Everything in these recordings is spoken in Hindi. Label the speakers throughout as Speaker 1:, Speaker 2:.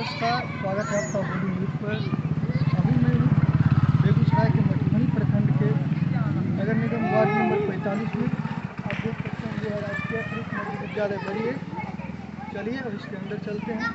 Speaker 1: नमस्कार, स्वागत है आपका होली न्यूज़ पर। अभी मैं हूँ बेगूसराय के मधुबनी प्रखंड के नगर निगम वार्ड नंबर 45 में। आप देख सकते हैं ये है राजकीय मध्य विद्यालय बरिए। चलिए अब इसके अंदर चलते हैं।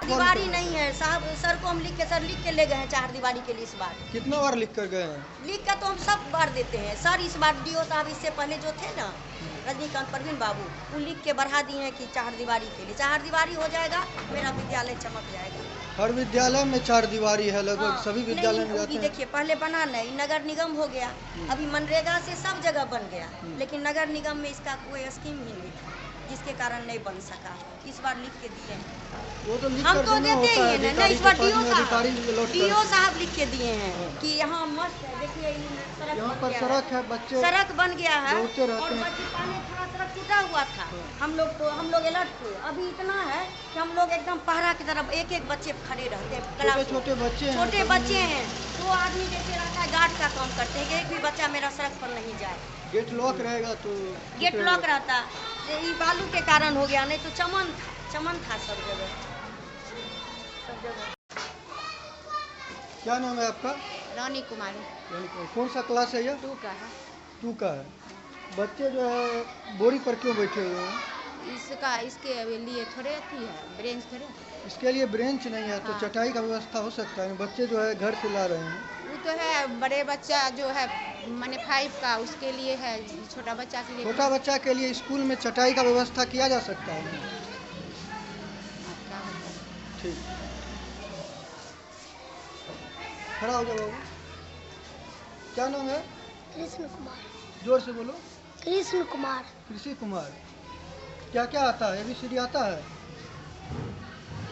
Speaker 2: दीवारी नहीं है साहब, सर को हम लिख के ले गए हैं चार दीवारी के लिए। इस बार
Speaker 1: कितना बार लिख कर गए हैं?
Speaker 2: लिख कर तो हम सब बार देते हैं सर। इस बार डीओ साहब इससे पहले जो थे ना रजनीकांत परवीन बाबू, वो लिख के बढ़ा दिए हैं कि चार दीवारी के लिए। चार दीवारी हो जाएगा, मेरा विद्यालय चमक जाएगा।
Speaker 1: हर विद्यालय में चार दीवारी है लगभग। हाँ, सभी विद्यालय में जाते हैं।
Speaker 2: देखिए पहले बना नहीं, नगर निगम हो गया, अभी मनरेगा से सब जगह बन गया, लेकिन नगर निगम में इसका कोई स्कीम ही नहीं था, जिसके कारण नहीं बन सका। इस बार लिख के दिए हैं,
Speaker 1: वो तो लिख
Speaker 2: हम
Speaker 1: कर
Speaker 2: तो देते ही हैं ना। इस बार डीओ साहब लिख के दिए हैं कि यहाँ मस्त है। देखिए
Speaker 1: यहाँ पर सड़क है, बच्चे
Speaker 2: सड़क बन गया है और
Speaker 1: पहले
Speaker 2: थोड़ा सड़क टूटा हुआ था। हम लोग अलर्ट थे, अभी इतना है कि हम लोग एकदम पहरा की तरफ एक एक बच्चे खड़े रहते हैं। छोटे बच्चे हैं, 2 आदमी जैसे रहता है गार्ड का काम करते हैं कि एक भी बच्चा मेरा सड़क पर नहीं जाए।
Speaker 1: गेट लॉक रहेगा तो
Speaker 2: गेट लॉक रहता, ये बालू के कारण हो गया, नहीं तो चमन था सब जगह।
Speaker 1: क्या नाम है आपका?
Speaker 3: रानी कुमारी।
Speaker 1: कौन सा क्लास है?
Speaker 3: 2 का है।
Speaker 1: 2 का है। बच्चे जो है बोरी पर क्यों बैठे हुए हैं?
Speaker 3: इसके लिए थोड़े अथी है, ब्रेंच थोड़े।
Speaker 1: इसके लिए ब्रेंच नहीं है तो
Speaker 3: हाँ।
Speaker 1: चटाई का व्यवस्था हो सकता है। बच्चे जो है घर से ला रहे हैं।
Speaker 3: वो तो है, बड़े बच्चा जो है माने 5 का, उसके लिए है। छोटा बच्चा के लिए,
Speaker 1: छोटा बच्चा के लिए स्कूल में चटाई का व्यवस्था किया जा सकता है। ठीक, खड़ा हो जाओ बाबू। क्या नाम है?
Speaker 4: कृष्ण कुमार।
Speaker 1: जोर से बोलो।
Speaker 4: कृष्ण कुमार।
Speaker 1: कृषि कुमार। क्या क्या आता है? ABCD आता है?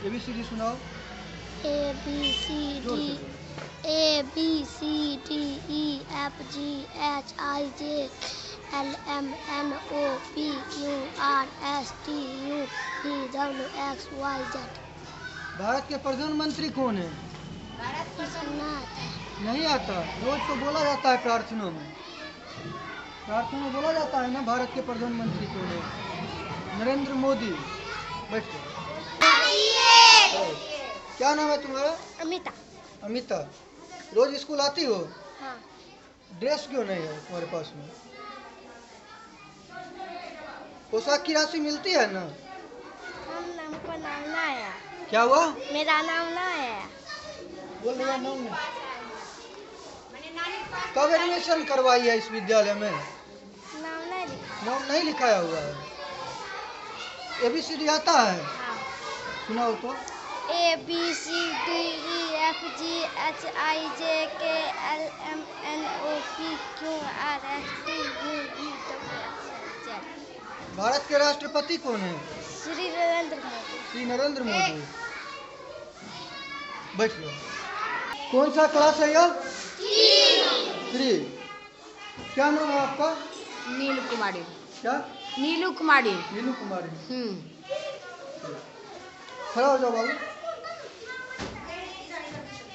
Speaker 1: ABCD सुनाओ।
Speaker 4: ABCDEFGHIJLMNOPQRSTUVWXYZ।
Speaker 1: भारत के प्रधानमंत्री कौन है? नहीं आता। रोज तो बोला जाता है प्रार्थना में बोला जाता है ना भारत के प्रधानमंत्री कौन है? नरेंद्र मोदी। बैठो। क्या नाम है तुम्हारा?
Speaker 4: अमिता।
Speaker 1: अमिता। रोज स्कूल आती हो?
Speaker 4: हाँ।
Speaker 1: ड्रेस क्यों नहीं है तुम्हारे पास में? पोशाक की राशि मिलती है ना?
Speaker 4: हमको नाम ना आया।
Speaker 1: क्या हुआ?
Speaker 4: मेरा नाम ना आया।
Speaker 1: बोल रहा नाम नहीं। कब एडमिशन करवाई है इस विद्यालय में?
Speaker 4: नाम नहीं लिखा।
Speaker 1: नाम नहीं लिखाया हुआ है। ABCD आता है?
Speaker 4: हाँ।
Speaker 1: सुनाओ तो।
Speaker 4: ABCDEFGHIJKLMNOPQRSTUVW।
Speaker 1: भारत के राष्ट्रपति कौन है?
Speaker 4: श्री नरेंद्र मोदी।
Speaker 1: श्री नरेंद्र मोदी। बैठ लो। कौन सा क्लास है यह? 3। क्या नाम है आपका?
Speaker 3: नीलू कुमारी।
Speaker 1: क्या?
Speaker 3: नीलू कुमारी।
Speaker 1: नीलू कुमारी। खड़ा हो जाओ बाबू।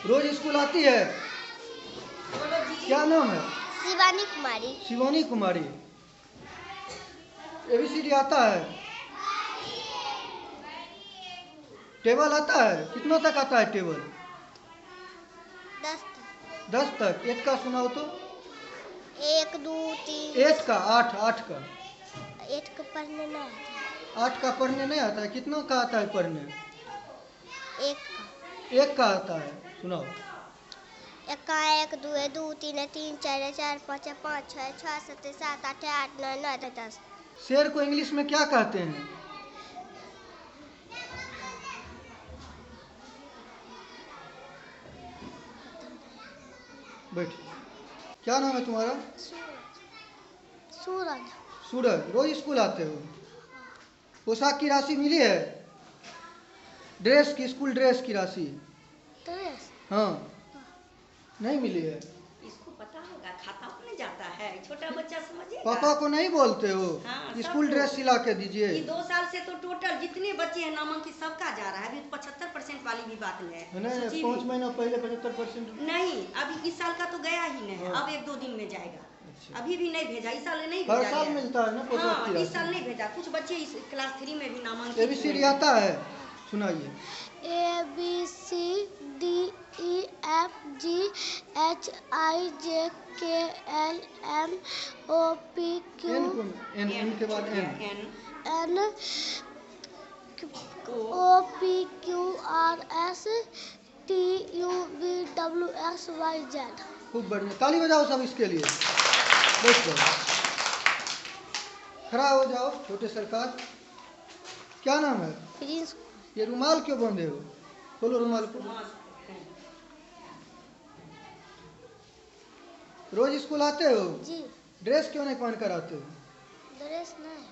Speaker 1: रोज स्कूल आती है? क्या नाम है?
Speaker 4: शिवानी कुमारी।
Speaker 1: शिवानी कुमारी। ABCD आता है? टेबल आता है? कितना तक आता है टेबल?
Speaker 4: 10।
Speaker 1: 10 तक। 1 का सुनाओ तो।
Speaker 4: 1 2 3।
Speaker 1: 8 का। 8 का।
Speaker 4: 8 को पढ़ने नहीं आता।
Speaker 1: 8 का पढ़ने नहीं आता है। कितना का आता है पढ़ने?
Speaker 4: 1 का।
Speaker 1: 1 का आता है। सुनाओ।
Speaker 4: 1 का 1 2 2 3 3 4 4 5 5 6 6 7 7 8 8 9 9 10।
Speaker 1: शेर को इंग्लिश में क्या कहते हैं? बैठ। क्या नाम है तुम्हारा?
Speaker 4: सूरज।
Speaker 1: सूरज। रोज स्कूल आते हो? पोशाक की राशि मिली है? ड्रेस की, स्कूल ड्रेस की राशि?
Speaker 4: ड्रेस।
Speaker 1: हाँ। नहीं मिली है?
Speaker 2: इसको पता होगा, खाता नहीं जाता है, छोटा बच्चा समझेगा।
Speaker 1: पापा को नहीं बोलते हो?
Speaker 2: हाँ,
Speaker 1: स्कूल
Speaker 2: सबको।
Speaker 1: ड्रेस सिला के दीजिए।
Speaker 2: ये 2 साल से तो टोटल जितने बच्चे हैं नामांकित सबका जा रहा है। अभी 75% वाली भी बात है।
Speaker 1: नहीं,
Speaker 2: सूची
Speaker 1: 5
Speaker 2: में।
Speaker 1: महीना पहले 75%।
Speaker 2: नहीं, अभी इस साल का तो गया ही नहीं है।
Speaker 1: हाँ।
Speaker 2: अब 1-2 दिन में जाएगा।
Speaker 1: अच्छा।
Speaker 2: अभी भी नहीं भेजा, इस साल नहीं
Speaker 1: हर
Speaker 2: भेजा
Speaker 1: साल
Speaker 2: गया।
Speaker 1: मिलता है ना पोशाक
Speaker 2: हाँ,
Speaker 1: की
Speaker 2: इस साल
Speaker 1: राशि?
Speaker 2: नहीं भेजा। कुछ बच्चे इस क्लास 3 में भी नामांकित
Speaker 1: ABCD
Speaker 2: हुए हैं।
Speaker 1: आता है? सुनाइए।
Speaker 4: ABCDEFGHIJKLMNOPQ
Speaker 1: N के बाद N।
Speaker 4: NOPQRSTUVWXYZ।
Speaker 1: खूब बढ़िया। ताली बजाओ सब इसके लिए। बैठ जाओ। खड़ा हो जाओ छोटे सरकार। क्या नाम है?
Speaker 4: प्रिंस।
Speaker 1: ये रुमाल क्यों बांधे हो? खोलो रुमाल को। रोज स्कूल आते हो?
Speaker 4: जी।
Speaker 1: ड्रेस क्यों नहीं पहन कर आते हो?
Speaker 4: ड्रेस नहीं।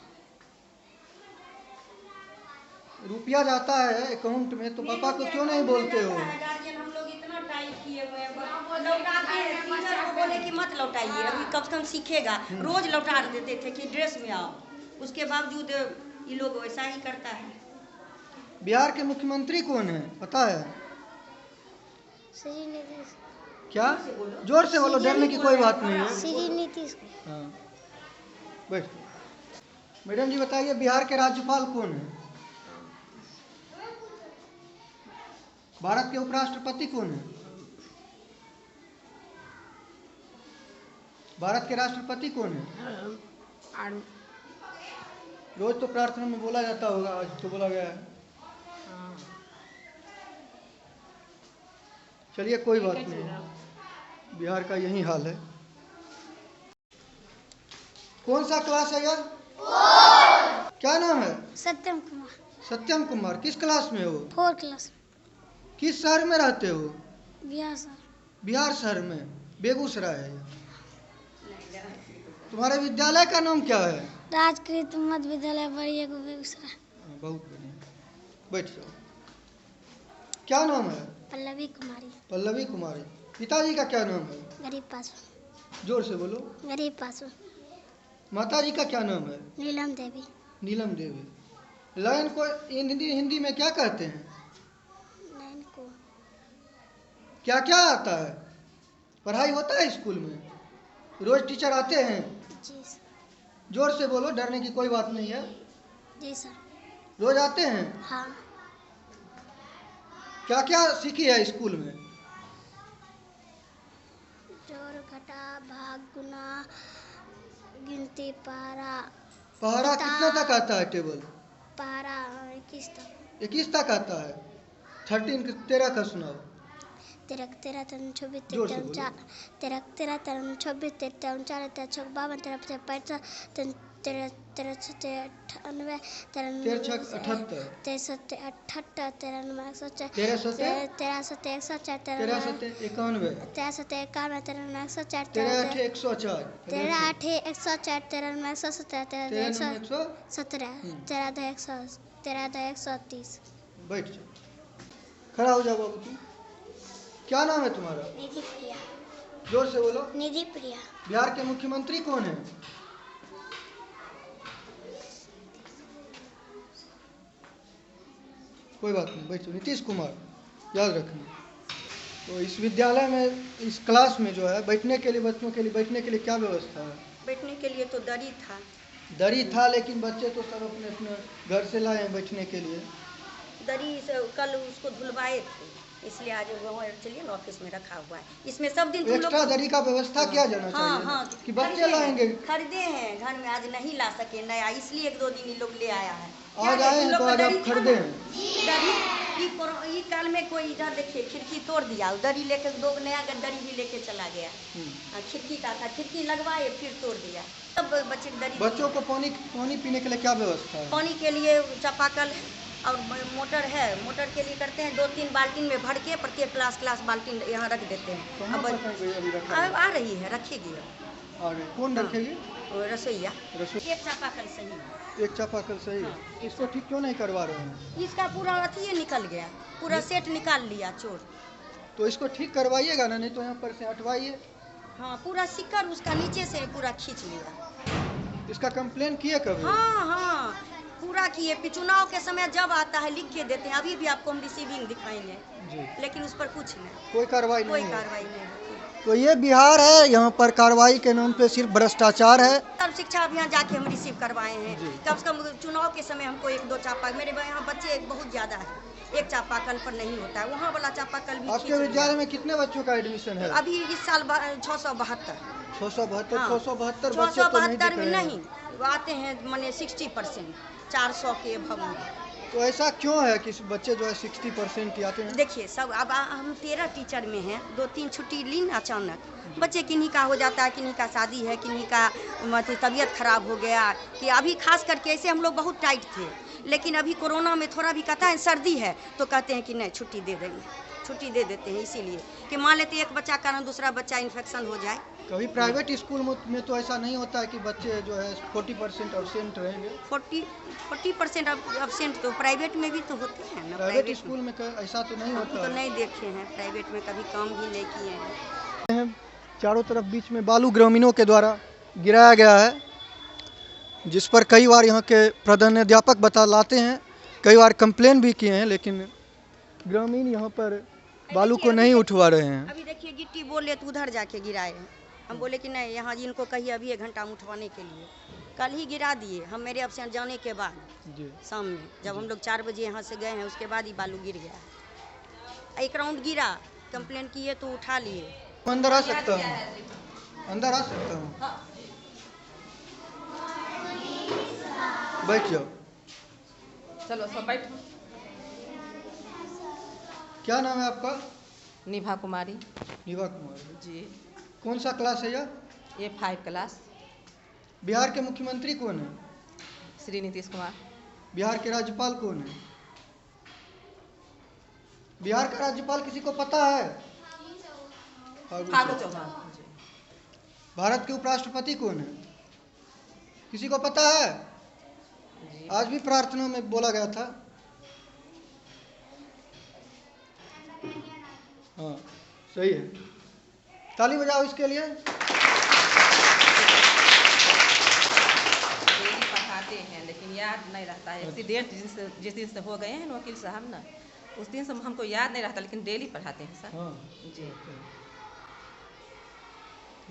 Speaker 1: रुपया जाता है अकाउंट में तो पापा को क्यों नहीं बोलते हो?
Speaker 2: गार्जियन हम लोग इतना टाइट किए हुए हैं, लौटाते हैं। टीचर को बोले कि मत लौटाइए, अभी कब तक सीखेगा। रोज लौटा देते थे कि ड्रेस में आओ, उसके बावजूद ये लोग वैसा ही करता है।
Speaker 1: बिहार के मुख्यमंत्री कौन है पता है?
Speaker 4: श्री नीतीश।
Speaker 1: क्या? जोर से बोलो, डरने की कोई बात नहीं है।
Speaker 4: श्री नीतीश।
Speaker 1: हाँ। बैठ। मैडम जी बताइए, बिहार के राज्यपाल कौन है? भारत के उपराष्ट्रपति कौन है? भारत के राष्ट्रपति कौन है? रोज तो प्रार्थना में बोला जाता होगा, आज तो बोला गया है। चलिए कोई बात नहीं, बिहार का यही हाल है। कौन सा क्लास है यार? क्या नाम है?
Speaker 4: सत्यम कुमार।
Speaker 1: सत्यम कुमार। किस क्लास में हो?
Speaker 4: 4 क्लास।
Speaker 1: किस शहर में रहते हो?
Speaker 4: बिहार सर।
Speaker 1: बिहार शहर में, बेगूसराय है। तुम्हारे विद्यालय का नाम क्या है?
Speaker 4: राजकृत मध्य विद्यालय बड़िया बेगूसराय।
Speaker 1: बहुत बढ़िया। बैठ जाओ। क्या नाम है?
Speaker 4: पल्लवी कुमारी।
Speaker 1: पल्लवी कुमारी। पिताजी का क्या नाम है?
Speaker 4: गरीब पासवान।
Speaker 1: जोर से बोलो।
Speaker 4: गरीब पासवान।
Speaker 1: माता जी का क्या नाम है?
Speaker 4: नीलम देवी।
Speaker 1: नीलम देवी। लाइन को हिंदी में क्या कहते हैं?
Speaker 4: नैन को।
Speaker 1: क्या क्या आता है? पढ़ाई होता है स्कूल में? रोज टीचर आते हैं?
Speaker 4: जी सर।
Speaker 1: जोर से बोलो, डरने की कोई बात नहीं है।
Speaker 4: जी सर।
Speaker 1: रोज आते हैं?
Speaker 4: हाँ।
Speaker 1: क्या क्या सीखी है स्कूल में?
Speaker 4: जोड़ घटा भाग गुना गिनती पहाड़ा
Speaker 1: पहाड़ा कितने तक आता है टेबल?
Speaker 4: पहाड़ा 21 तक
Speaker 1: 21 तक आता है। 13 13 का सुनाओ।
Speaker 4: 13 13 13 24
Speaker 1: जोर से
Speaker 4: 13
Speaker 1: बोलो।
Speaker 4: 13 13 13 24 13 4 13 6 52 13 55 13 13 98
Speaker 1: 13 6 78
Speaker 4: 13 13 9 104
Speaker 1: 13 7
Speaker 4: 13 7 104
Speaker 1: 13 7 91
Speaker 4: 13 7 51 13 9 104
Speaker 1: 13 8 104
Speaker 4: 13 8 104 13 9 117 13
Speaker 1: 13
Speaker 4: 9
Speaker 1: 117
Speaker 4: 117 13 2 100 13 2 130।
Speaker 1: बैठ जाओ, खड़ा हो जाओ बाबू तुम। क्या नाम है तुम्हारा?
Speaker 4: निधि प्रिया।
Speaker 1: जोर से बोलो।
Speaker 4: निधि प्रिया।
Speaker 1: बिहार के मुख्यमंत्री कौन है? कोई बात नहीं, बैठो। नीतीश कुमार, याद रखना। तो इस विद्यालय में, इस क्लास में जो है बैठने के लिए, बच्चों के लिए बैठने के लिए क्या व्यवस्था है?
Speaker 2: बैठने के लिए तो दरी था।
Speaker 1: दरी था, लेकिन बच्चे तो सब अपने अपने घर से लाए हैं बैठने के लिए।
Speaker 2: दरी से कल उसको धुलवाए थे, इसलिए आज वो चलिए ना ऑफिस में रखा हुआ है। इसमें सब दिन तुम लोग
Speaker 1: एक्स्ट्रा दरी का व्यवस्था किया जाना चाहिए ना,
Speaker 2: हाँ,
Speaker 1: कि बच्चे लाएंगे।
Speaker 2: खरीदे हैं घर में, आज नहीं ला सके नया, इसलिए 1-2 दिन ये लोग ले आया है।
Speaker 1: आज आए हैं तो आज आप खरीदे हैं।
Speaker 2: दरी ई काल में कोई इधर देखिए खिड़की तोड़ दिया, दरी लेकर 2 नया दरी भी लेके चला गया। खिड़की का था, खिड़की लगवाए फिर तोड़ दिया। सब बच्चे दरी।
Speaker 1: बच्चों को पानी पीने के लिए क्या व्यवस्था है?
Speaker 2: पानी के लिए चापाकल है और मोटर है। मोटर के लिए करते हैं 2-3 बाल्टी में भर के, प्रत्येक क्लास बाल्टी यहाँ रख देते हैं।
Speaker 1: कहाँ पर अभी रखा है?
Speaker 2: अब आ रही है, रखेगी अब।
Speaker 1: आगे कौन रखेगी?
Speaker 2: रसोईया। एक चापाकल सही है।
Speaker 1: एक चापाकल सही है। इसको ठीक क्यों नहीं करवा रहे हैं?
Speaker 2: इसका पूरा अथी निकल गया, पूरा सेट निकाल लिया चोर।
Speaker 1: तो इसको ठीक करवाइएगा ना, नहीं तो यहाँ पर से हटवाइए।
Speaker 2: हाँ, पूरा सिक्कर उसका नीचे से पूरा खींच लिया।
Speaker 1: इसका कंप्लेन किए कभी?
Speaker 2: हाँ, पूरा किए। चुनाव के समय जब आता है लिख के देते हैं। अभी भी आपको हम रिसीविंग दिखाएंगे
Speaker 1: जी,
Speaker 2: लेकिन उस पर कुछ नहीं,
Speaker 1: कोई कार्रवाई
Speaker 2: कोई
Speaker 1: नहीं है।
Speaker 2: कार्रवाई नहीं होती।
Speaker 1: तो ये बिहार है, यहाँ पर कार्रवाई के नाम पे सिर्फ भ्रष्टाचार है।
Speaker 2: सर्व शिक्षा अभियान जाके हम रिसीव करवाए हैं।
Speaker 1: जी।
Speaker 2: कम से कम चुनाव के समय हमको 1-2 चापा, मेरे यहाँ बच्चे बहुत ज्यादा है, एक चापाकल पर नहीं होता है। वहाँ वाला चापाकल भी
Speaker 1: आपके विद्यालय में कितने बच्चों का एडमिशन है?
Speaker 2: अभी इस साल 672।
Speaker 1: 672
Speaker 2: हाँ।
Speaker 1: 672 बच्चे तो नहीं दिख
Speaker 2: 672 में
Speaker 1: रहे हैं।
Speaker 2: नहीं आते हैं, माने 60%, 400 के भवन।
Speaker 1: तो ऐसा क्यों है कि बच्चे जो है 60% ही आते हैं?
Speaker 2: देखिए सब, अब हम 13 टीचर में हैं, 2-3 छुट्टी ली ना अचानक। बच्चे किन्हीं का हो जाता है, किन्हीं का शादी है, किन्हीं का तबीयत खराब हो गया। कि अभी खास करके ऐसे हम लोग बहुत टाइट थे, लेकिन अभी कोरोना में थोड़ा भी कहता है सर्दी है तो कहते हैं कि नहीं छुट्टी दे देंगे, छुट्टी दे देते हैं। इसीलिए कि मान लेते एक बच्चा कारण दूसरा बच्चा इन्फेक्शन हो जाए।
Speaker 1: कभी प्राइवेट स्कूल में तो ऐसा नहीं होता है कि बच्चे जो है 40% अब्सेंट रहेंगे?
Speaker 2: 40% अब्सेंट तो प्राइवेट में भी तो होते हैं ना।
Speaker 1: प्राइवेट स्कूल में ऐसा तो नहीं
Speaker 2: हम
Speaker 1: होता
Speaker 2: तो
Speaker 1: है।
Speaker 2: नहीं देखे हैं, प्राइवेट में कभी काम भी नहीं किए हैं।
Speaker 1: चारों तरफ बीच में बालू ग्रामीणों के द्वारा गिराया गया है, जिस पर कई बार यहाँ के प्रधानाध्यापक बतलाते हैं, कई बार कंप्लेन भी किए हैं, लेकिन ग्रामीण यहाँ पर बालू को नहीं उठवा रहे हैं।
Speaker 2: अभी देखिए गिट्टी बोले तो उधर जाके गिराए हैं। हम बोले कि नहीं, यहाँ जिनको कहिए अभी 1 घंटा उठवाने के लिए, कल ही गिरा दिए हम। मेरे अब्सेंट जाने के बाद
Speaker 1: जी,
Speaker 2: शाम में जब हम लोग 4 बजे यहाँ से गए हैं, उसके बाद ही बालू गिर गया। 1 राउंड गिरा, कंप्लेन किए तो उठा लिए।
Speaker 1: अंदर आ सकता हूँ? अंदर आ सकता हूँ? बैठ जाओ।
Speaker 5: चलो सब बैठो।
Speaker 1: क्या नाम है आपका?
Speaker 5: निभा कुमारी
Speaker 1: निभा कुमारी
Speaker 5: जी।
Speaker 1: कौन सा क्लास है यह?
Speaker 5: ये 5 क्लास।
Speaker 1: बिहार के मुख्यमंत्री कौन है?
Speaker 5: श्री नीतीश कुमार।
Speaker 1: बिहार के राज्यपाल कौन है? बिहार का राज्यपाल किसी को पता है?
Speaker 5: फागू चौहान जी।
Speaker 1: भारत के उपराष्ट्रपति कौन है? किसी को पता है?
Speaker 5: जी।
Speaker 1: आज भी प्रार्थना में बोला गया था। हाँ, सही है, ताली बजाओ इसके लिए।
Speaker 5: डेली पढ़ाते हैं लेकिन याद नहीं रहता है। एक्सीडेंट जिस दिन से हो गए हैं वकील साहब ना, उस दिन से हमको याद नहीं रहता, लेकिन डेली पढ़ाते हैं सर।
Speaker 1: हाँ
Speaker 5: जी।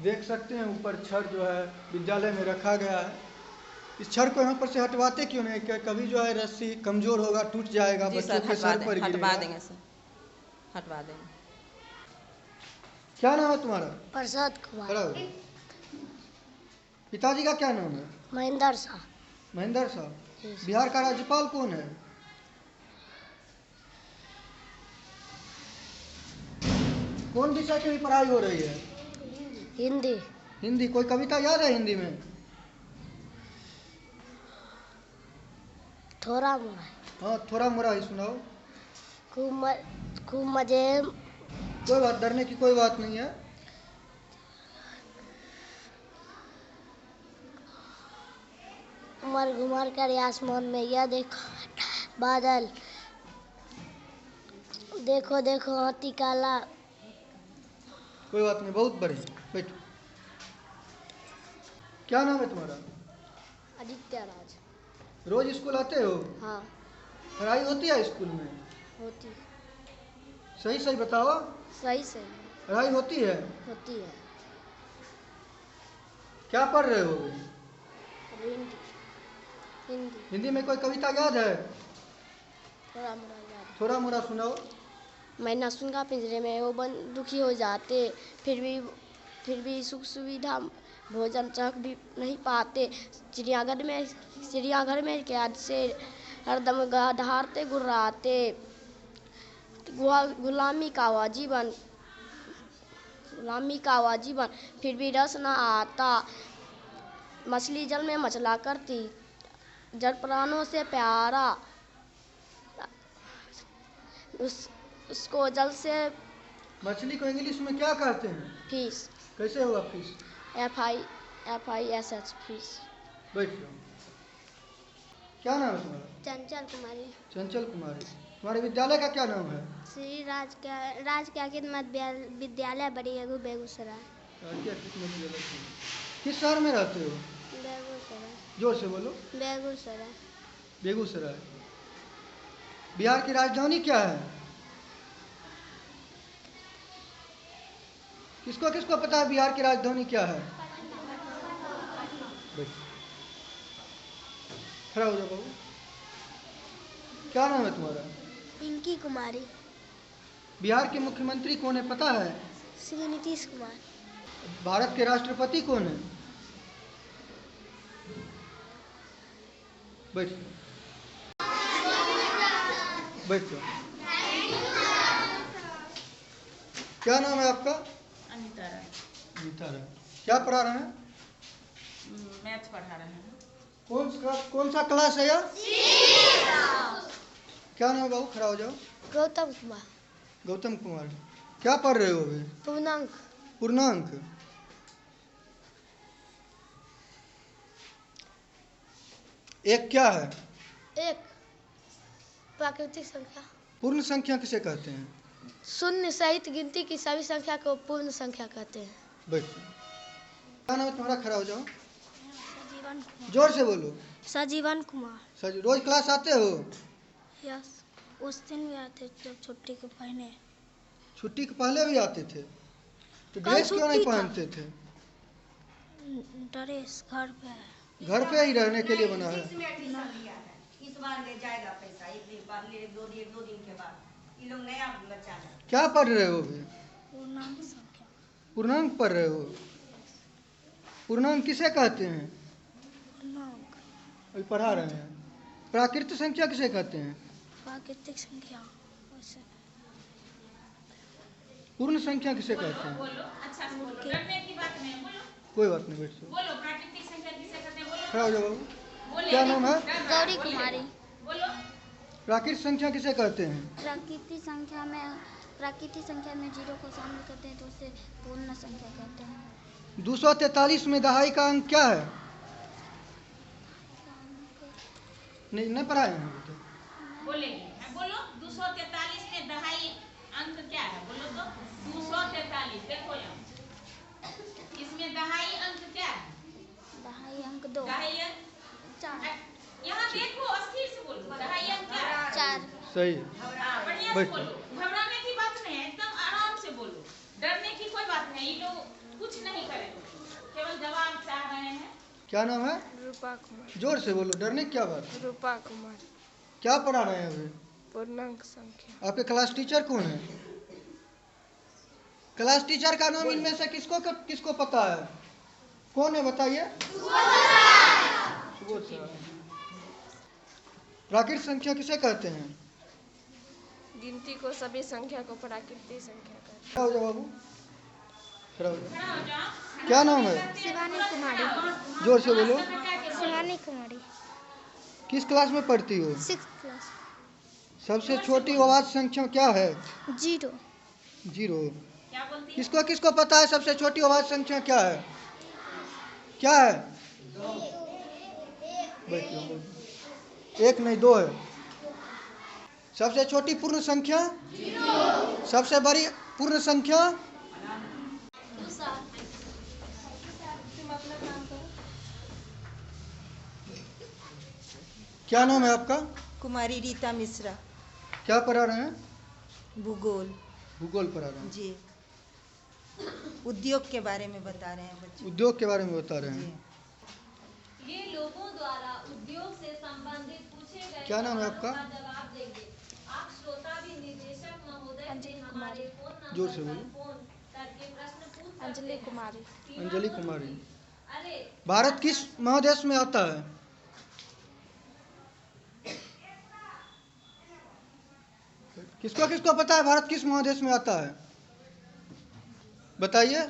Speaker 1: देख सकते हैं ऊपर छड़ जो है विद्यालय में रखा गया है। इस छड़ को यहाँ पर से हटवाते क्यों नहीं? क्या कभी जो है रस्सी कमजोर होगा, टूट जाएगा,
Speaker 5: जी
Speaker 1: बच्चों
Speaker 5: सर,
Speaker 1: के सर पर
Speaker 5: हटवा
Speaker 1: गिरेगा।
Speaker 5: देंगे सर, हटवा देंगे।
Speaker 1: क्या नाम है तुम्हारा?
Speaker 4: प्रसाद कुमार।
Speaker 1: खड़ा हो। पिताजी का क्या नाम है?
Speaker 4: महेंद्र शाह।
Speaker 1: महेंद्र शाह। बिहार का राज्यपाल कौन है? कौन विषय की भी पढ़ाई हो रही है?
Speaker 4: हिंदी।
Speaker 1: हिंदी। कोई कविता याद है हिंदी में?
Speaker 4: थोड़ा मोड़ा।
Speaker 1: हाँ, थोड़ा मोड़ा ही सुनाओ।
Speaker 4: खूब मजे।
Speaker 1: कोई बात, डरने की कोई बात नहीं है।
Speaker 4: उमर घुमर कर आसमान में यह देखो बादल, देखो देखो हाथी काला।
Speaker 1: कोई बात नहीं, बहुत बढ़िया। बैठो। क्या नाम है तुम्हारा?
Speaker 4: आदित्य राज।
Speaker 1: रोज स्कूल आते हो?
Speaker 4: हाँ।
Speaker 1: पढ़ाई होती है स्कूल में?
Speaker 4: होती।
Speaker 1: सही सही बताओ।
Speaker 4: सही सही।
Speaker 1: पढ़ाई होती है?
Speaker 4: होती है।
Speaker 1: क्या पढ़ रहे हो?
Speaker 4: हिंदी। हिंदी।
Speaker 1: हिंदी में कोई कविता याद है?
Speaker 4: थोड़ा मोड़ा याद।
Speaker 1: थोड़ा मोड़ा सुनाओ।
Speaker 4: मैना सुनगा पिंजरे में वो बन दुखी हो जाते, फिर भी सुख सुविधा भोजन चक भी नहीं पाते। चिड़ियाघर में कैद से हरदम दहाड़ते गुर्राते। गुलामी का जीवन फिर भी रस न आता। मछली जल में मचला करती, जल प्राणों से प्यारा। उसको जल से।
Speaker 1: मछली को इंग्लिश में क्या कहते हैं?
Speaker 4: फिश।
Speaker 1: कैसे हुआ फिश?
Speaker 4: FISH fish.
Speaker 1: बैठ जाओ। क्या नाम है तुम्हारा?
Speaker 4: चंचल कुमारी।
Speaker 1: चंचल कुमारी। तुम्हारे विद्यालय का क्या नाम है?
Speaker 4: श्री राजकीय मध्य विद्यालय बड़ी एगो बेगूसराय।
Speaker 1: किस शहर में रहते हो?
Speaker 4: बेगूसराय।
Speaker 1: जोर से बोलो।
Speaker 4: बेगूसराय।
Speaker 1: बेगूसराय। बिहार की राजधानी क्या है? किसको किसको पता है बिहार की राजधानी क्या है? खड़ा हो जाओ बाबू। क्या नाम है तुम्हारा?
Speaker 4: पिंकी कुमारी।
Speaker 1: बिहार के मुख्यमंत्री कौन है पता है?
Speaker 4: श्री नीतीश कुमार।
Speaker 1: भारत के राष्ट्रपति कौन है? बैठ बैठ जाओ। क्या नाम है आपका?
Speaker 5: अनिता राय।
Speaker 1: अनिता राय। क्या पढ़ा रहे हैं?
Speaker 5: मैथ्स पढ़ा रहे हैं।
Speaker 1: कौन सा क्लास है यह? क्या नाम है बाबू? खड़ा हो जाओ।
Speaker 4: गौतम कुमार।
Speaker 1: गौतम कुमार। क्या पढ़ रहे हो अभी?
Speaker 4: पूर्णांक।
Speaker 1: पूर्णांक। एक क्या है?
Speaker 4: एक प्राकृतिक संख्या।
Speaker 1: पूर्ण संख्या किसे कहते हैं?
Speaker 4: शून्य सहित गिनती की सभी संख्या को पूर्ण संख्या कहते हैं।
Speaker 1: बैठो। क्या नाम है तुम्हारा? खड़ा हो जाओ।
Speaker 4: सजीवन कुमार।
Speaker 1: जोर से बोलो।
Speaker 4: सजीवन कुमार।
Speaker 1: सर रोज क्लास आते हो?
Speaker 4: यस। उस दिन भी आते जब छुट्टी के पहले।
Speaker 1: छुट्टी के पहले भी आते थे? तो
Speaker 4: कल
Speaker 1: ड्रेस क्यों नहीं
Speaker 4: छुट्टी था।
Speaker 1: पहनते थे?
Speaker 4: ड्रेस घर पे है।
Speaker 1: घर पे ही रहने के लिए बना है।
Speaker 2: इस बार ले जाएगा पैसा, एक दिन बाद ले, दो दिन के बाद। ये लोग नया बच्चा है।
Speaker 1: क्या पढ़ रहे हो अभी?
Speaker 4: पूर्णांक संख्या।
Speaker 1: पूर्णांक पढ़ रहे हो? पूर्णांक किसे कहते हैं?
Speaker 4: पूर्णांक।
Speaker 1: अभी पढ़ा रहे हैं। प्राकृतिक संख्या किसे कहते हैं?
Speaker 4: प्राकृतिक संख्या। वैसे
Speaker 1: पूर्ण संख्या किसे कहते हैं? कोई बात नहीं, बैठ जाओ। खड़ा हो जाओ बाबू। क्या नाम है?
Speaker 4: गौरी कुमारी।
Speaker 1: प्राकृतिक संख्या किसे कहते हैं?
Speaker 4: प्राकृतिक संख्या में जीरो को शामिल करते हैं तो उसे पूर्ण संख्या कहते हैं।
Speaker 1: 243 में दहाई का अंक क्या है? नहीं पढ़ाए हैं अभी तक।
Speaker 6: बोलो 243 में दहाई अंक क्या है? बोलो तो 243। देखो यहाँ इसमें दहाई अंक क्या है?
Speaker 4: दहाई अंक 2।
Speaker 6: दहाई अंक
Speaker 4: 4।
Speaker 6: यहाँ देखो स्थिर से बोलो। दहाई अंक क्या है?
Speaker 4: 4।
Speaker 1: सही।
Speaker 6: बढ़िया से बोलो। घबराने की बात नहीं है, एकदम आराम से बोलो। डरने की कोई बात नहीं। ये लोग कुछ नहीं करेंगे, केवल जवाब चाह रहे हैं।
Speaker 1: क्या नाम है?
Speaker 3: रूपा कुमार।
Speaker 1: जोर से बोलो, डरने की क्या बात?
Speaker 3: रूपा कुमार।
Speaker 1: क्या पढ़ा रहे हैं अभी?
Speaker 3: पूर्णांक संख्या।
Speaker 1: आपके क्लास टीचर कौन है? क्लास टीचर का नाम इनमें से किसको किसको पता है? कौन है बताइए? सुबोध सर। प्राकृतिक संख्या किसे कहते हैं?
Speaker 7: गिनती को सभी संख्या को प्राकृतिक संख्या कहते हैं।
Speaker 1: खड़ा हो जाओ बाबू, खड़ा हो जाओ। क्या नाम है?
Speaker 8: शिवानी कुमारी।
Speaker 1: जोर से बोलो।
Speaker 8: शिवानी कुमारी।
Speaker 1: किस क्लास में पढ़ती हो?
Speaker 8: 6th class.
Speaker 1: सबसे छोटी अवाज संख्या क्या है?
Speaker 8: 0।
Speaker 1: 0। किसको किसको पता है सबसे छोटी अवाज संख्या क्या है? क्या है? एक नहीं 2 है। सबसे छोटी पूर्ण संख्या? 0। सबसे बड़ी पूर्ण संख्या? क्या नाम है आपका?
Speaker 9: कुमारी रीता मिश्रा।
Speaker 1: क्या पढ़ा रहे हैं?
Speaker 9: भूगोल।
Speaker 1: भूगोल पढ़ा रहे हैं
Speaker 9: जी। उद्योग के बारे में बता रहे हैं बच्चे।
Speaker 1: उद्योग के बारे में बता रहे हैं।
Speaker 10: ये लोगों द्वारा उद्योग से संबंधित पूछे गए
Speaker 1: क्या नाम है आपका?
Speaker 10: जवाब देंगे। आप श्रोता भी निदेशक महोदय से हमारे फोन
Speaker 1: जोर से
Speaker 10: नंबर
Speaker 1: बोलो।
Speaker 10: पर फोन करके प्रश्न पूछ सकते
Speaker 3: अंजलि कुमारी।
Speaker 10: हैं।
Speaker 1: अंजलि कुमारी।
Speaker 10: अरे
Speaker 1: भारत किस महादेश में आता है? किसको किसको पता है भारत किस महादेश में आता है? बताइए।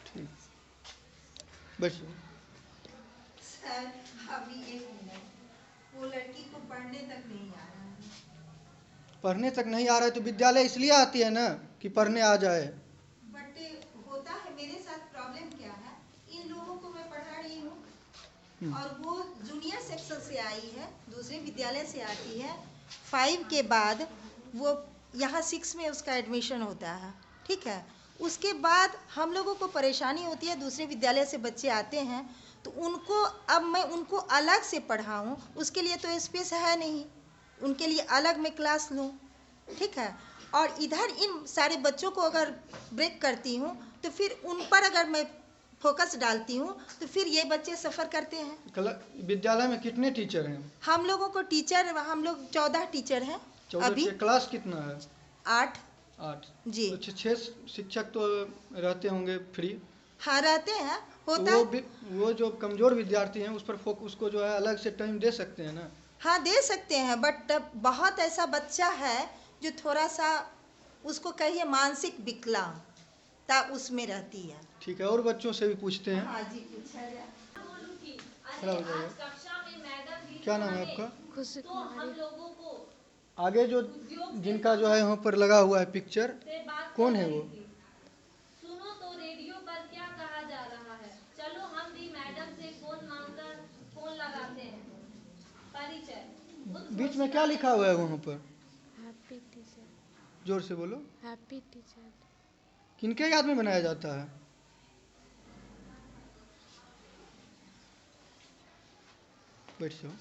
Speaker 1: ठीक, बस।
Speaker 9: सर अभी 1 मिनट, वो लड़की को पढ़ने तक नहीं आ रहा है।
Speaker 1: पढ़ने तक नहीं आ रहा है तो विद्यालय इसलिए आती है ना कि पढ़ने आ जाए।
Speaker 9: बट होता है, मेरे साथ प्रॉब्लम क्या है, इन लोगों को मैं पढ़ा रही हूँ और वो जूनियर सेक्शन से आई है, दूसरे विद्यालय से आती है। 5 के बाद वो यहाँ 6 में उसका एडमिशन होता है, ठीक है। उसके बाद हम लोगों को परेशानी होती है, दूसरे विद्यालय से बच्चे आते हैं तो उनको, अब मैं उनको अलग से पढ़ाऊँ उसके लिए तो स्पेस है नहीं, उनके लिए अलग मैं क्लास लूँ, ठीक है। और इधर इन सारे बच्चों को अगर ब्रेक करती हूँ तो फिर उन पर अगर मैं फोकस डालती हूँ तो फिर ये बच्चे सफ़र करते हैं।
Speaker 1: विद्यालय में कितने टीचर हैं?
Speaker 9: हम लोगों को टीचर, हम लोग 14 टीचर हैं
Speaker 1: 14
Speaker 9: अभी।
Speaker 1: क्लास कितना है?
Speaker 9: 8 जी।
Speaker 1: अच्छा, 6 शिक्षक तो रहते होंगे फ्री?
Speaker 9: हाँ रहते हैं, होता
Speaker 1: तो
Speaker 9: है।
Speaker 1: वो जो कमजोर विद्यार्थी हैं उस पर उसको जो है अलग से टाइम दे सकते हैं ना?
Speaker 9: हाँ दे सकते हैं, बट बहुत ऐसा बच्चा है जो थोड़ा सा उसको कहिए मानसिक विकलांगता उसमें रहती है।
Speaker 1: ठीक है, और बच्चों से भी पूछते हैं।
Speaker 9: हाँ जी, पूछा जाए।
Speaker 1: खड़ा हो जाइए। क्या नाम है आपका?
Speaker 3: खुशी
Speaker 10: तो हम लोगों को
Speaker 1: आगे जो जिनका जो है यहाँ पर लगा हुआ है पिक्चर, कौन है वो?
Speaker 10: सुनो तो रेडियो पर क्या कहा जा रहा है। चलो हम भी मैडम से फोन मांगकर फोन लगाते हैं। परिचय।
Speaker 1: बीच में क्या लिखा हुआ है वहाँ पर?
Speaker 3: Happy teacher.
Speaker 1: जोर से बोलो।
Speaker 3: Happy teacher.
Speaker 1: किनके याद में बनाया जाता है? बैठ जाओ,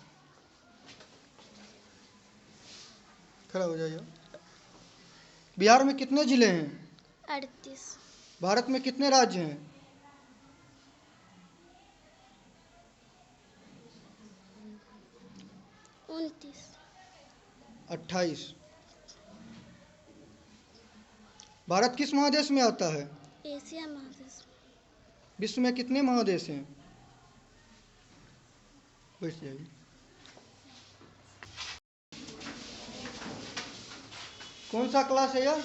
Speaker 1: खड़ा हो जाइए। बिहार में कितने जिले हैं?
Speaker 8: 38।
Speaker 1: भारत में कितने राज्य हैं?
Speaker 8: 29।
Speaker 1: 28। भारत किस महादेश में आता है?
Speaker 8: एशिया महादेश।
Speaker 1: विश्व में कितने महादेश हैं? बैठ जाइए। कौन सा क्लास है यह?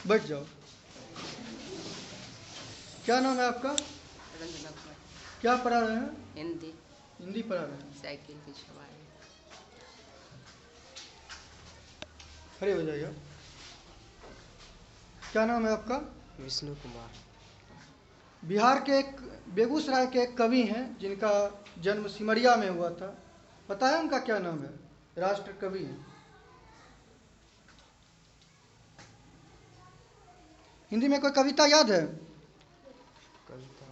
Speaker 1: बैठ जाओ। क्या नाम है आपका?
Speaker 11: रंजना कुमार।
Speaker 1: क्या पढ़ा रहे हैं?
Speaker 11: हिंदी।
Speaker 1: हिंदी पढ़ा रहे हैं।
Speaker 11: साइकिल की सवारी।
Speaker 1: खड़े हो जाइए। क्या नाम है आपका?
Speaker 11: विष्णु कुमार।
Speaker 1: बिहार के एक, बेगूसराय के एक कवि हैं जिनका जन्म सिमरिया में हुआ था। पता है उनका क्या नाम है? राष्ट्र कवि हैं। हिंदी में कोई कविता याद है?
Speaker 11: कविता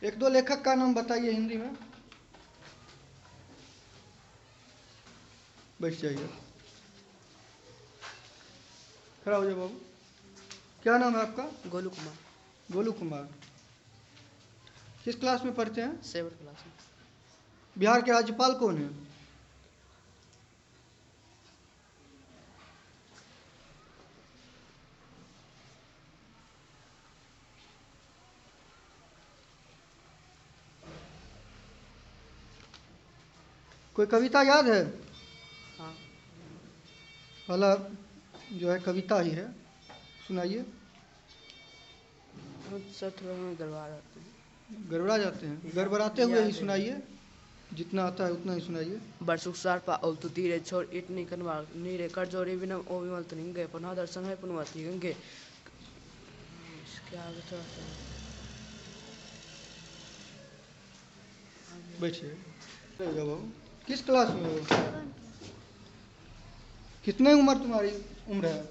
Speaker 1: एक दो लेखक का नाम बताइए हिंदी में। बैठ जाइए। खड़ा हो जाओ बाबू। क्या नाम है आपका?
Speaker 11: गोलू कुमार।
Speaker 1: गोलू कुमार। किस क्लास में पढ़ते हैं?
Speaker 11: 7th क्लास में।
Speaker 1: बिहार के राज्यपाल कौन है? कोई कविता याद है?
Speaker 11: हाँ।
Speaker 1: वाला जो है कविता ही है, सुनाइए।
Speaker 11: गड़बड़ा जाते हैं।
Speaker 1: गड़बड़ा जाते हैं, गड़बड़ाते हुए ही सुनाइए, जितना आता है उतना ही सुनाइए।
Speaker 11: बरसुकसार पा औतु तीरे छोड़ इट निकन वाल नीरे कर जोरी बिना ओ विमल तनिंगे पुनः दर्शन है पुनवती गंगे। क्या बता है?
Speaker 1: बैठिए। बाबू किस क्लास में हो? कितने उम्र तुम्हारी उम्र है?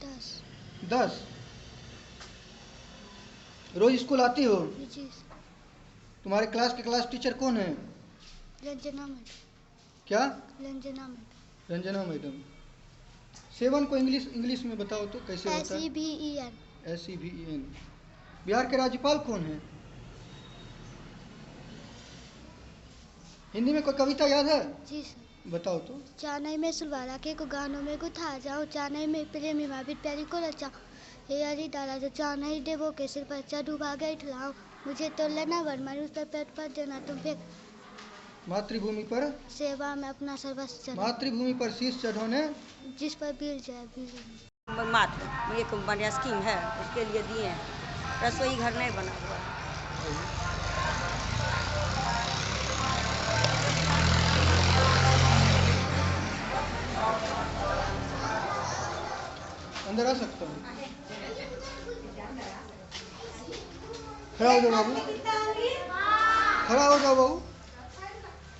Speaker 8: 10।
Speaker 1: 10। रोज स्कूल आती हो?
Speaker 8: जी।
Speaker 1: तुम्हारे क्लास के क्लास टीचर कौन है?
Speaker 8: रंजना मैडम।
Speaker 1: क्या?
Speaker 8: रंजना मैडम।
Speaker 1: रंजना मैडम। 7 को इंग्लिश में बताओ तो कैसे होता है?
Speaker 8: SEVEN।
Speaker 1: SEVEN। बिहार के राज्यपाल कौन है? हिंदी में कोई कविता याद है?
Speaker 8: जी सर।
Speaker 1: बताओ तो।
Speaker 8: चानई में सुलवाला के को गानों में गुथा जाऊँ, चानई में प्रेमी मावित प्यारी को रचा, हे हरी डाला जो चानई देवो के सिर पर चा डूबा गई ठुलाओ, मुझे तो लेना वरमान उस पर पेट पर देना तुम पे,
Speaker 1: मातृभूमि पर
Speaker 8: सेवा में अपना सर्वस्व चढ़ा,
Speaker 1: मातृभूमि पर शीश चढ़ाने
Speaker 8: जिस पर बील जाए बील।
Speaker 2: मात्र एक बढ़िया स्कीम है, उसके लिए दिए हैं। रसोई घर नहीं बना हुआ है।
Speaker 1: अंदर आ सकता हूँ? खड़ा हो जाओ बाबू, खड़ा हो जाओ बाबू।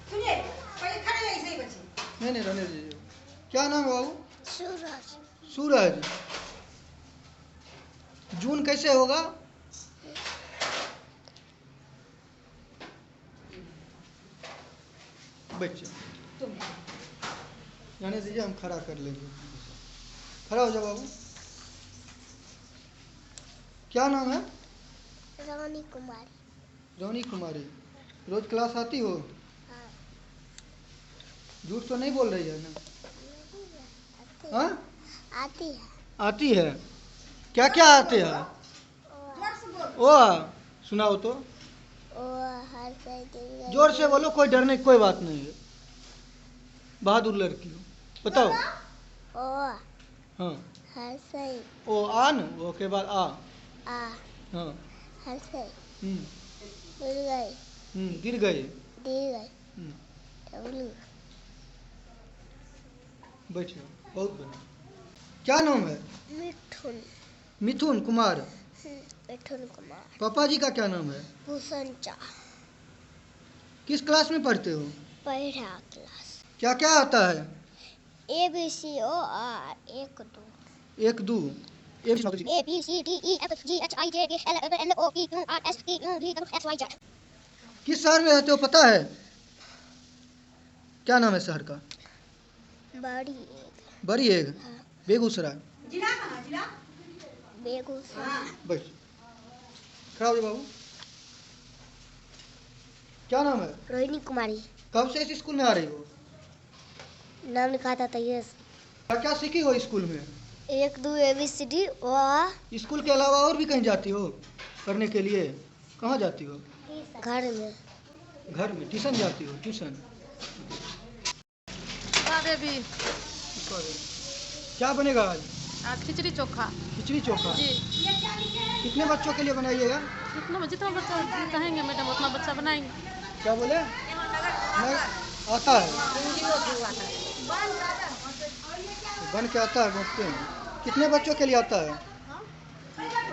Speaker 9: सुनिए, पहले खड़े ऐसे ही बच्चे।
Speaker 1: नहीं रहने दीजिए। क्या नाम है बाबू?
Speaker 8: सूरज।
Speaker 1: सूरज। जून कैसे होगा? बच्चे जाने दीजिए, हम खड़ा कर लेंगे। खड़ा हो जाओ बाबू। क्या नाम है?
Speaker 8: रोनी कुमारी।
Speaker 1: रोनी कुमारी। रोज क्लास आती हो?
Speaker 8: हाँ।
Speaker 1: झूठ तो नहीं बोल रही है ना? हाँ?
Speaker 8: आती है।
Speaker 1: आती है। क्या क्या आते हैं? ओ सुनाओ तो। जोर से बोलो, कोई डरने की कोई बात नहीं है, बहादुर लड़की हो। बताओ। हाँ। ओ आन, ओ के बाद आ। हाँ। गिर गए। बैठिए, बहुत बढ़िया। क्या नाम है?
Speaker 8: मिथुन।
Speaker 1: मिथुन कुमार।
Speaker 8: मिथुन कुमार।
Speaker 1: पापा जी का क्या नाम है?
Speaker 8: भूषण चा।
Speaker 1: किस क्लास में पढ़ते हो?
Speaker 8: पहला क्लास।
Speaker 1: क्या क्या आता है?
Speaker 8: ABCOR 1 2।
Speaker 1: 1 2
Speaker 8: ABCDEFGHIJKLMNOPQRSTUVWXYZ।
Speaker 1: किस शहर में रहते हो पता है? क्या नाम है शहर का? बड़ी एग।
Speaker 8: हाँ।
Speaker 1: बेगूसराय।
Speaker 9: जिला कहाँ? जिला
Speaker 8: बेगूसराय।
Speaker 1: बस खड़ा हो जाओ बाबू। क्या नाम है?
Speaker 8: रोहिणी कुमारी।
Speaker 1: कब से इस स्कूल में आ रही हो?
Speaker 8: नाम लिखा था तैयार।
Speaker 1: क्या क्या सीखी हो स्कूल में?
Speaker 8: 1 2 ABCD और
Speaker 1: स्कूल के अलावा और भी कहीं जाती हो पढ़ने के लिए? कहाँ जाती हो?
Speaker 8: घर में।
Speaker 1: घर में ट्यूशन जाती हो? ट्यूशन।
Speaker 7: देवी।
Speaker 1: क्या बनेगा आज?
Speaker 7: आज खिचड़ी चोखा।
Speaker 1: खिचड़ी चोखा
Speaker 7: जी।
Speaker 1: कितने बच्चों के लिए बनाइएगा?
Speaker 7: जितना बच्चा कहेंगे मैडम उतना बच्चा बनाएंगे।
Speaker 1: क्या बोले? नहीं आता है, बन के आता है, बनते हैं। कितने बच्चों के लिए आता है?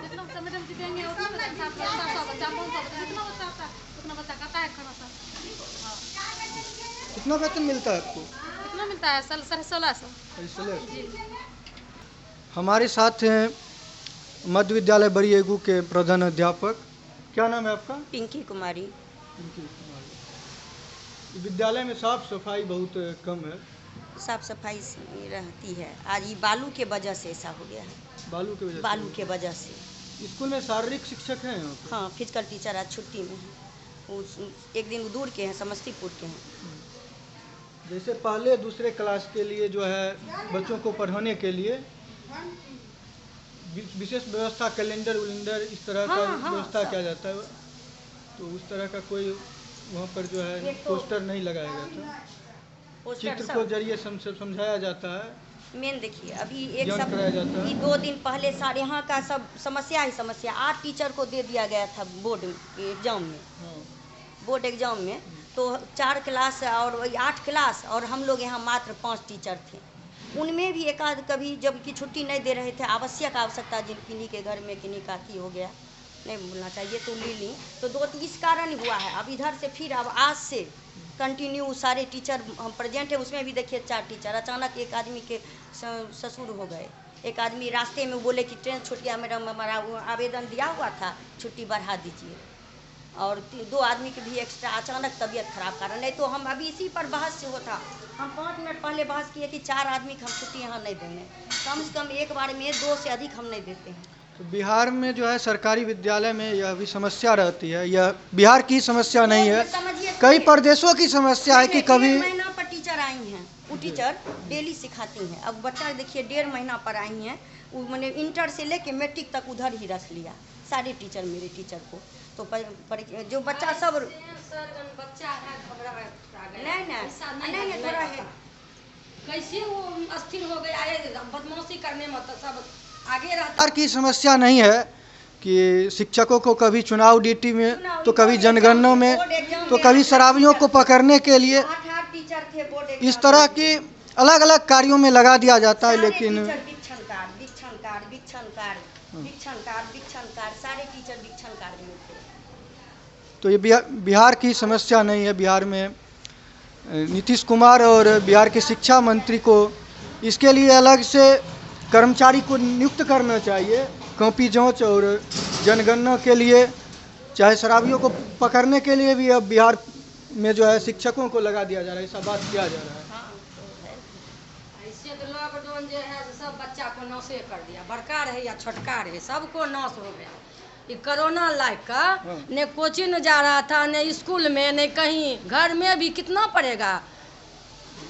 Speaker 7: जितना बच्चा मैडम जी देंगे उतना बच्चा, 700 बच्चा 500 बच्चा, जितना बच्चा आता है उतना बच्चा खाता है खाना सा।
Speaker 1: कितना वेतन मिलता है आपको?
Speaker 7: कितना मिलता है? 1600।
Speaker 1: हमारे साथ हैं मध्य विद्यालय बड़ी एगू के प्रधान अध्यापक। क्या नाम है आपका?
Speaker 2: पिंकी कुमारी।
Speaker 1: पिंकी कुमारी। विद्यालय में साफ सफाई बहुत कम है।
Speaker 2: साफ सफाई रहती है, आज ये बालू के वजह से ऐसा हो गया है।
Speaker 1: बालू के वजह से?
Speaker 2: बालू के वजह से।
Speaker 1: स्कूल में शारीरिक शिक्षक हैं यहाँ पे?
Speaker 2: हाँ, फिजिकल टीचर आज छुट्टी में है। एक दिन दूर के हैं, समस्तीपुर के हैं।
Speaker 1: जैसे पहले दूसरे क्लास के लिए जो है बच्चों को पढ़ाने के लिए विशेष व्यवस्था, कैलेंडर उलेंडर इस तरह का व्यवस्था किया जाता है, तो उस तरह का कोई वहाँ पर जो है पोस्टर नहीं लगाया गया था। चित्र को जरिए समझाया जाता है।
Speaker 2: मेन देखिए अभी एक सब 2 दिन पहले सारे यहाँ का सब समस्या ही समस्या 8 टीचर को दे दिया गया था बोर्ड एग्जाम में। बोर्ड एग्जाम में तो 4 क्लास और 8 क्लास और हम लोग यहाँ मात्र 5 टीचर थे। उनमें भी एक आध कभी जब की छुट्टी नहीं दे रहे थे, आवश्यकता जिन किन्हीं के घर में किन्हीं का हो गया, नहीं बोलना चाहिए तो ले ली, तो इस कारण हुआ है। अब इधर से फिर अब आज से कंटिन्यू सारे टीचर हम प्रेजेंट है। उसमें भी देखिए 4 टीचर, अचानक एक आदमी के ससुर हो गए, एक आदमी रास्ते में बोले कि ट्रेन छूट गया मैडम, हमारा आवेदन दिया हुआ था, छुट्टी बढ़ा दीजिए। और 2 आदमी के भी एक्स्ट्रा अचानक तबीयत खराब कारण, नहीं तो हम अभी इसी पर बहस से होता। हम 5 मिनट पहले बहस किए कि 4 आदमी को हम छुट्टी यहाँ नहीं देंगे, कम से कम एक बार में 2 से अधिक हम नहीं देते हैं।
Speaker 1: तो बिहार में जो है सरकारी विद्यालय में यह भी समस्या रहती है। यह बिहार की समस्या नहीं है, कई प्रदेशों की समस्या है कि कभी
Speaker 2: 1.5 महीना पर टीचर आई हैं, वो टीचर डेली सिखाती हैं। अब बच्चा देखिए 1.5 महीना पर आई हैं, वो मैंने इंटर से लेके मैट्रिक तक उधर ही रख लिया सारे टीचर मेरे टीचर को। तो जो बच्चा सब
Speaker 10: बच्चा है
Speaker 2: नहीं थोड़ा है
Speaker 10: कैसे वो अस्थिर हो गया है बदमाशी करने में, तो सब आगे रहता।
Speaker 1: बिहार की समस्या नहीं है कि शिक्षकों को कभी चुनाव ड्यूटी में, तो कभी जनगणना में, तो कभी शराबियों को पकड़ने के लिए
Speaker 2: 8 टीचर थे बोर्ड
Speaker 1: इस तरह की अलग अलग कार्यों में लगा दिया जाता है। लेकिन
Speaker 2: सारे टीचर वीक्षण कार्य में थे।
Speaker 1: तो ये बिहार की समस्या नहीं है। बिहार में नीतीश कुमार और बिहार के शिक्षा मंत्री को इसके लिए अलग से कर्मचारी को नियुक्त करना चाहिए, कॉपी जांच और जनगणना के लिए, चाहे शराबियों को पकड़ने के लिए भी अब बिहार में जो है शिक्षकों को लगा दिया जा रहा है, ऐसा बात किया जा रहा है।
Speaker 10: ऐसे तो लॉकडाउन जो है सब बच्चा को नाशे कर दिया, बड़का रहे या छोटका रहे सबको नाश हो गया। ये कोरोना लाइक का न कोचिंग जा रहा था, न स्कूल में, न कहीं, घर में भी कितना पढ़ेगा।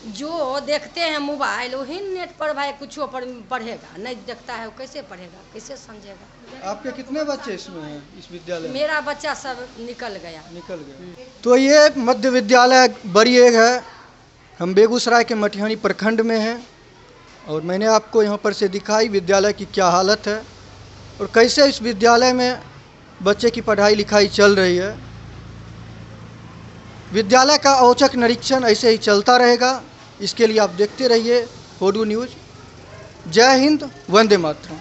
Speaker 10: जो देखते हैं मोबाइल वही नेट पर भाई कुछ पर पढ़ेगा, नहीं देखता है वो कैसे पढ़ेगा, कैसे समझेगा।
Speaker 1: आपके कितने बच्चे इसमें हैं इस विद्यालय में?
Speaker 10: मेरा बच्चा सब निकल गया।
Speaker 1: तो ये मध्य विद्यालय बरिएग है, हम बेगूसराय के मटिहानी प्रखंड में हैं और मैंने आपको यहाँ पर से दिखाई विद्यालय की क्या हालत है और कैसे इस विद्यालय में बच्चे की पढ़ाई लिखाई चल रही है। विद्यालय का औचक निरीक्षण ऐसे ही चलता रहेगा, इसके लिए आप देखते रहिए होडू न्यूज़। जय हिंद, वंदे मातरम।